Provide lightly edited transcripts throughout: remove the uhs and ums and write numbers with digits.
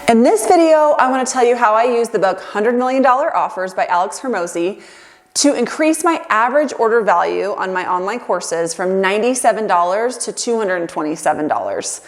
In this video, I want to tell you how I use the book $100 Million Offers by Alex Hormozi to increase my average order value on my online courses from $97 to $227.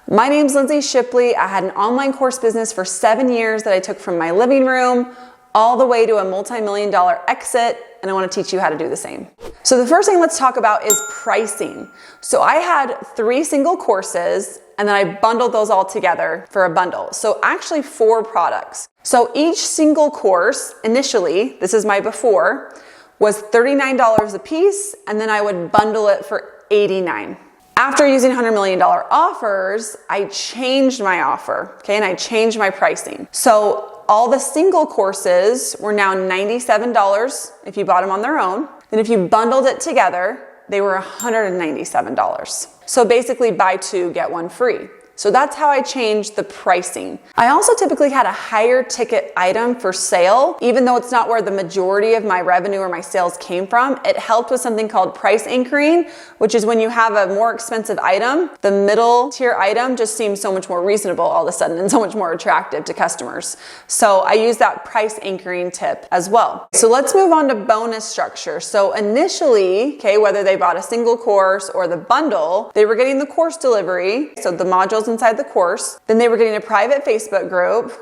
My name's Lindsey Shipley. I had an online course business for 7 years that I took from my living room all the way to a multi-million-dollar exit, and I want to teach you how to do the same. So the first thing let's talk about is pricing. So I had 3 single courses, and then I bundled those all together for a bundle. So actually 4 products. So each single course, initially, this is my before, was $39 a piece, and then I would bundle it for $89. After using $100 million offers, I changed my offer, okay, and I changed my pricing. So all the single courses were now $97 if you bought them on their own. Then if you bundled it together, they were $197. So basically buy 2, get 1 free. So that's how I changed the pricing. I also typically had a higher ticket item for sale, even though it's not where the majority of my revenue or my sales came from. It helped with something called price anchoring, which is when you have a more expensive item, the middle tier item just seems so much more reasonable all of a sudden and so much more attractive to customers. So I use that price anchoring tip as well. So let's move on to bonus structure. So initially, okay, whether they bought a single course or the bundle, they were getting the course delivery, so the modules inside the course. Then they were getting a private Facebook group,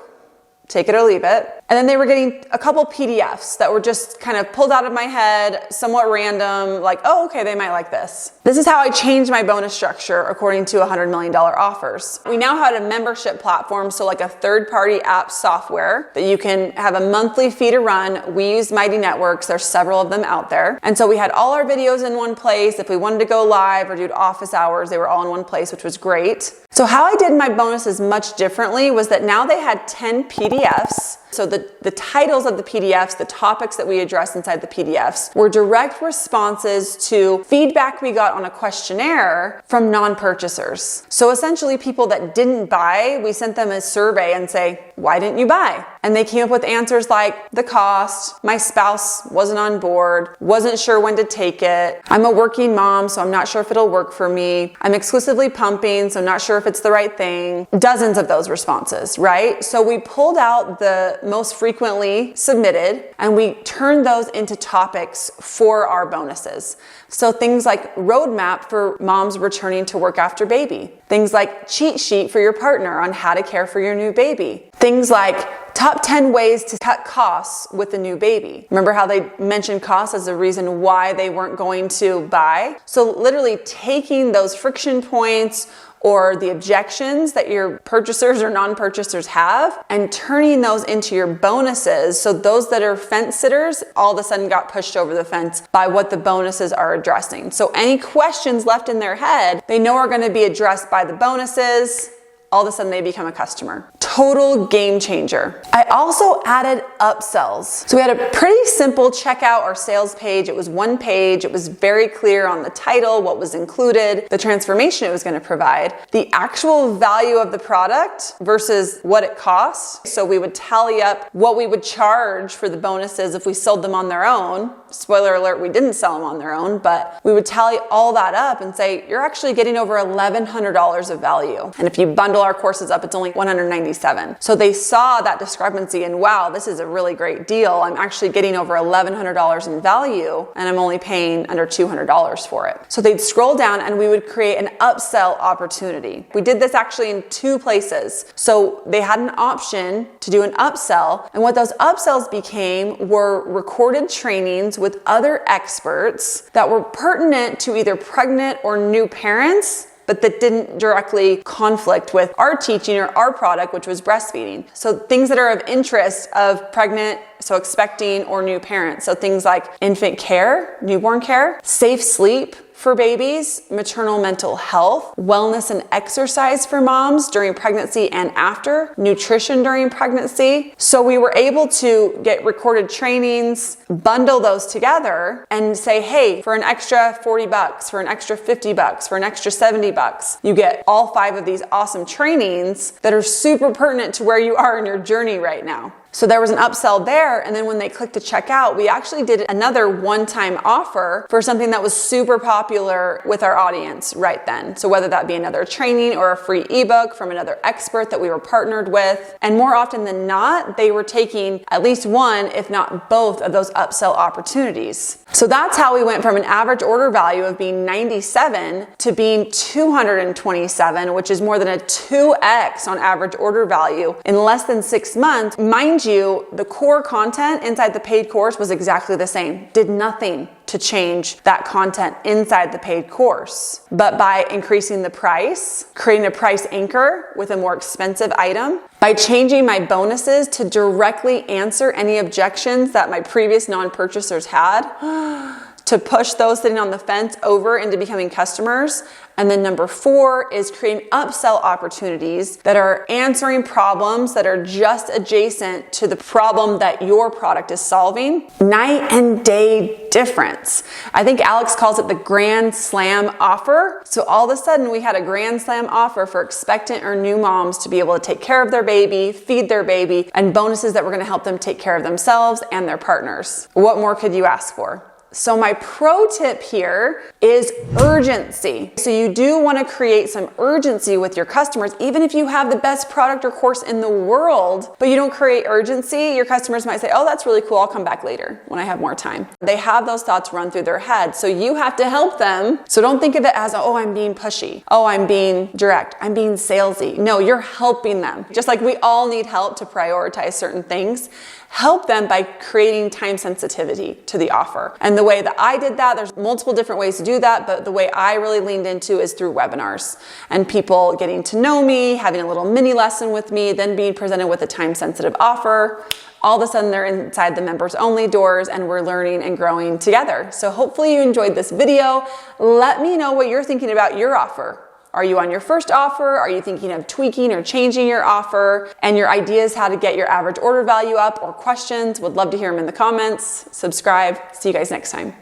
take it or leave it. And then they were getting a couple PDFs that were just kind of pulled out of my head, somewhat random, like, oh, okay, they might like this. This is how I changed my bonus structure according to $100 million offers. We now had a membership platform, so like a third-party app software that you can have a monthly fee to run. We use Mighty Networks. There's several of them out there. And so we had all our videos in one place. If we wanted to go live or do office hours, they were all in one place, which was great. So how I did my bonuses much differently was that now they had 10 PDFs. So the titles of the PDFs, the topics that we addressed inside the PDFs were direct responses to feedback we got on a questionnaire from non-purchasers. So essentially people that didn't buy, we sent them a survey and say, why didn't you buy? And they came up with answers like the cost, my spouse wasn't on board, wasn't sure when to take it, I'm a working mom, so I'm not sure if it'll work for me, I'm exclusively pumping, so I'm not sure if it's the right thing. Dozens of those responses, right? So we pulled out the most frequently submitted and we turned those into topics for our bonuses. So things like roadmap for moms returning to work after baby. Things like cheat sheet for your partner on how to care for your new baby. Things like top 10 ways to cut costs with a new baby. Remember how they mentioned costs as a reason why they weren't going to buy? So literally taking those friction points or the objections that your purchasers or non-purchasers have and turning those into your bonuses. So those that are fence sitters all of a sudden got pushed over the fence by what the bonuses are addressing. So any questions left in their head, they know are going to be addressed by the bonuses. All of a sudden they become a customer. Total game changer. I also added upsells. So we had a pretty simple checkout or sales page. It was 1 page. It was very clear on the title, what was included, the transformation it was going to provide, the actual value of the product versus what it costs. So we would tally up what we would charge for the bonuses if we sold them on their own. Spoiler alert, we didn't sell them on their own, but we would tally all that up and say, you're actually getting over $1,100 of value. And if you bundle our courses up, it's only $197. So they saw that discrepancy and wow, this is a really great deal. I'm actually getting over $1,100 in value and I'm only paying under $200 for it. So they'd scroll down and we would create an upsell opportunity. We did this actually in 2 places. So they had an option to do an upsell, and what those upsells became were recorded trainings with other experts that were pertinent to either pregnant or new parents, but that didn't directly conflict with our teaching or our product, which was breastfeeding. So things that are of interest of pregnant, so expecting or new parents. So things like infant care, newborn care, safe sleep for babies, maternal mental health, wellness and exercise for moms during pregnancy and after, nutrition during pregnancy. So we were able to get recorded trainings, bundle those together and say, hey, for an extra $40, for an extra $50, for an extra $70, you get all 5 of these awesome trainings that are super pertinent to where you are in your journey right now. So there was an upsell there, and then when they clicked to check out, we actually did another one-time offer for something that was super popular with our audience right then. So whether that be another training or a free ebook from another expert that we were partnered with, and more often than not, they were taking at least one, if not both, of those upsell opportunities. So that's how we went from an average order value of being 97 to being 227, which is more than a 2x on average order value in less than 6 months. Mind you, the core content inside the paid course was exactly the same. Did nothing to change that content inside the paid course. But by increasing the price, creating a price anchor with a more expensive item, by changing my bonuses to directly answer any objections that my previous non-purchasers had, to push those sitting on the fence over into becoming customers. And then number 4 is creating upsell opportunities that are answering problems that are just adjacent to the problem that your product is solving. Night and day difference. I think Alex calls it the Grand Slam offer. So all of a sudden we had a Grand Slam offer for expectant or new moms to be able to take care of their baby, feed their baby, and bonuses that were going to help them take care of themselves and their partners. What more could you ask for? So my pro tip here is urgency. So you do want to create some urgency with your customers. Even if you have the best product or course in the world, but you don't create urgency, your customers might say, oh, that's really cool. I'll come back later when I have more time. They have those thoughts run through their head. So you have to help them. So don't think of it as, oh, I'm being pushy. Oh, I'm being direct. I'm being salesy. No, you're helping them. Just like we all need help to prioritize certain things. Help them by creating time sensitivity to the offer. And the way that I did that, there's multiple different ways to do that, but the way I really leaned into is through webinars and people getting to know me, having a little mini lesson with me, then being presented with a time sensitive offer. All of a sudden they're inside the members only doors and we're learning and growing together. So hopefully you enjoyed this video. Let me know what you're thinking about your offer. Are you on your first offer? Are you thinking of tweaking or changing your offer? And your ideas how to get your average order value up or questions? Would love to hear them in the comments. Subscribe. See you guys next time.